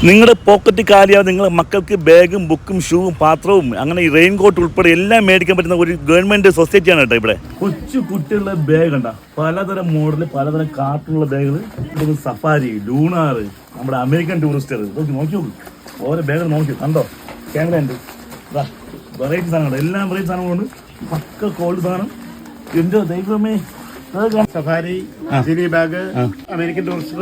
നിങ്ങളുടെ പോക്കറ്റ് കാലിയാവും നിങ്ങളുടെ മക്കൾക്ക് ബാഗും ബുക്കും ഷൂവും പാത്രവും അങ്ങനെ ഈ റെയിൻ കോട്ട് ഉൾപ്പെടെ എല്ലാം മേടിക്കാൻ പറ്റുന്ന ഒരു ഗവൺമെന്റ് സൊസൈറ്റിയാണ് കേട്ടോ ഇവിടെ. കൊച്ചു കുട്ടികളുടെ ബാഗ് കണ്ട പലതരം മോഡല് പലതരം കാർട്ടുള്ള ബാഗുകൾ, സഫാരി, ലൂണാർ, നമ്മുടെ അമേരിക്കൻ ടൂറിസ്റ്റർ, നോക്കി നോക്കൂ ഓരോ ബാഗ് നോക്കി കണ്ടോ, ക്യാമറ ഉണ്ട്, വെറൈറ്റി സാധനങ്ങൾ, എല്ലാം വെറൈറ്റി സാധനങ്ങളുണ്ട്, പക്ക കോൾഡ് സാധനം. എന്തോ ദൈവമേ, safari, Jini bag, American Tourister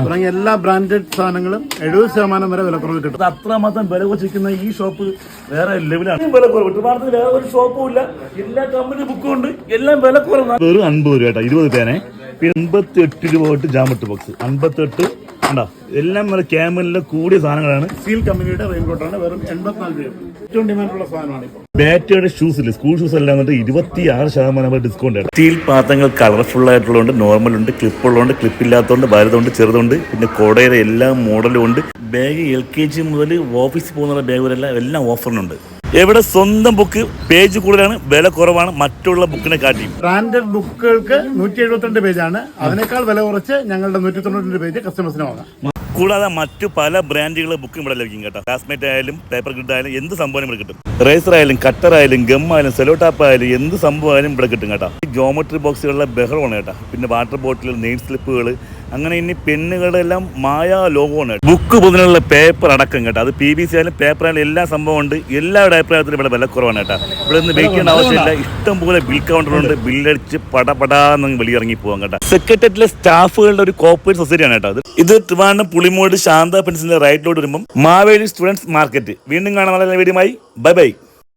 തുടങ്ങിയ എല്ലാ ബ്രാൻഡഡ് സാധനങ്ങളും 70% വരെ വിലക്കുറവ് കിട്ടും. അത്രമാത്രം വില കുറച്ചിരിക്കുന്ന ഈ ഷോപ്പ് വേറെ ലെവലാണ്. വില കുറവ് ട്രിവാൻഡ്രത്തിൽ വേറെ ഒരു ഷോപ്പും ഇല്ല, എല്ലാ കമ്പനി ബുക്കും ഉണ്ട്, എല്ലാം വില കുറവാണ്. വെറും 50 രൂപ കേട്ടോ, 20 പേനെ. 88 രൂപ തൊട്ട് ജാമട്ട് ബോക്സ് 58 ഉണ്ടോ, എല്ലാം നല്ല ക്യാമലിലെ കൂടിയ സാധനങ്ങളാണ്. സ്റ്റീൽ കമ്പനിയുടെ റെയിൻകോട്ടാണ്, വെറും 84 രൂപ. ഏറ്റവും ഡിമാൻഡുള്ള സാധനമാണ് ഇപ്പോൾ. ബാറ്റയുടെ ഷൂസ് ഇല്ല, സ്കൂൾ ഷൂസ് എല്ലാം വന്നിട്ട് 26% ഡിസ്കൗണ്ട് ആണ്. സ്റ്റീൽ പാത്രങ്ങൾ കളർഫുൾ ആയിട്ടുള്ളതുണ്ട്, നോർമൽ ഉണ്ട്, ക്ലിപ്പ് ഉള്ളതുകൊണ്ട്, ക്ലിപ്പ് ഇല്ലാത്തതുകൊണ്ട്, വലുതുണ്ട്, ചെറുതുണ്ട്, പിന്നെ കൊടയുടെ എല്ലാ മോഡലും ഉണ്ട്. ബാഗ് LKG മുതൽ ഓഫീസിൽ പോകുന്ന ബാഗ് വരെ എല്ലാം ഓഫറിനുണ്ട്. എവിടെ സ്വന്തം ബുക്ക് പേജ് കൂടുതലാണ്, വില കുറവാണ് മറ്റുള്ള ബുക്കിനെ കാട്ടി. ബ്രാൻഡഡ് ബുക്കുകൾക്ക് 172 പേജാണ്, അതിനേക്കാൾ വില കുറച്ച് ഞങ്ങളുടെ 192 പേജ് കസ്റ്റമേഴ്സിന് വാങ്ങാം. കൂടാതെ മറ്റു പല ബ്രാൻഡുകളുടെ ബുക്കും ഇവിടെ ലഭിക്കും കേട്ടോ. ക്ലാസ്മേറ്റ് ആയാലും പേപ്പർ ഗ്രിഡ് ആയാലും എന്ത് സംഭവം ഇവിടെ കിട്ടും. റേസർ ആയാലും കട്ടർ ആയാലും ഗം ആയാലും സെലോ ടാപ്പ് ആയാലും എന്ത് സംഭവം ആയാലും ഇവിടെ കിട്ടും കേട്ടോ. ജോമെട്രി ബോക്സുകളുടെ ബഹളമാണ് കേട്ടോ. പിന്നെ വാട്ടർ ബോട്ടിൽ, നെയിൽ സ്ലിപ്പുകൾ, അങ്ങനെ ഇനി പെണ്ണുകളുടെ എല്ലാം മായാ ലോഗോണ്. ബുക്ക് പൊതിനുള്ള പേപ്പർ അടക്കം കേട്ടോ. അത് PVC ആയാലും പേപ്പർ ആയാലും എല്ലാ സംഭവം ഉണ്ട്. എല്ലാവരുടെ അഭിപ്രായത്തിലും ഇവിടെ വില കുറവാണ് കേട്ടോ. ഇവിടെ നിന്ന് വെയിക്കേണ്ട ആവശ്യമില്ല, ഇഷ്ടം പോലെ ബിൽ കൗണ്ടറുണ്ട്. ബില്ലടിച്ച് പടപടാന്ന് വെളിയിറങ്ങി പോകാം കേട്ടോ. സെക്രട്ടേറിയറ്റിലെ സ്റ്റാഫുകളുടെ ഒരു കോർപ്പറേറ്റ് സൊസൈറ്റിയാണ് കേട്ടോ. ഇത് ട്രിവാൻഡ്രം പുളിമൂട് ശാന്ത പെൻസിന്റെ റൈറ്റിലോട്ട് വരുമ്പോൾ മാവേലി സ്റ്റുഡൻസ് മാർക്കറ്റ്. വീണ്ടും കാണാൻ നല്ല വീഡിയോയുമായി ബൈ ബൈ.